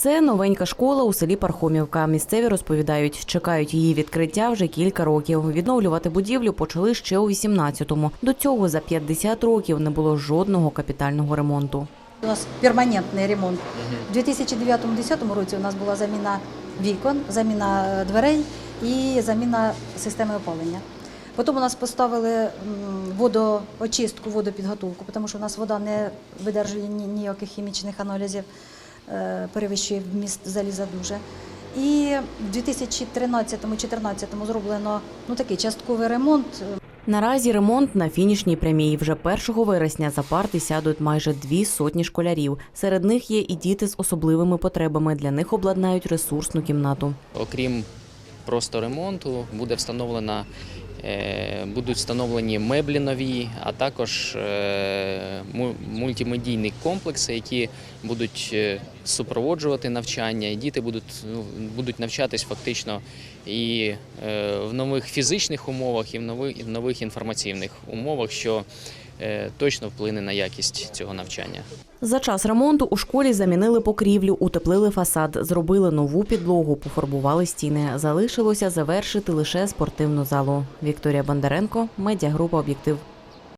Це новенька школа у селі Пархомівка. Місцеві розповідають, чекають її відкриття вже кілька років. Відновлювати будівлю почали ще у 18-му. До цього за 50 років не було жодного капітального ремонту. У нас перманентний ремонт. У 2009-2010 році у нас була заміна вікон, заміна дверей і заміна системи опалення. Потім у нас поставили водоочистку, водопідготовку, тому що у нас вода не видержує ніяких хімічних аналізів, перевищує вміст заліза дуже. І в 2013-2014 зроблено такий частковий ремонт. Наразі ремонт на фінішній прямій. Вже 1 вересня за парти сядуть майже 200 школярів. Серед них є і діти з особливими потребами. Для них обладнають ресурсну кімнату. Окрім просто ремонту, будуть встановлені меблі нові, а також мультимедійні комплекси, які будуть супроводжувати навчання. І діти будуть навчатись фактично і в нових фізичних умовах, і в нових інформаційних умовах, що точно вплине на якість цього навчання. За час ремонту у школі замінили покрівлю, утеплили фасад, зробили нову підлогу, пофарбували стіни. Залишилося завершити лише спортивну залу. Вікторія Бондаренко, медіагрупа «Об'єктив».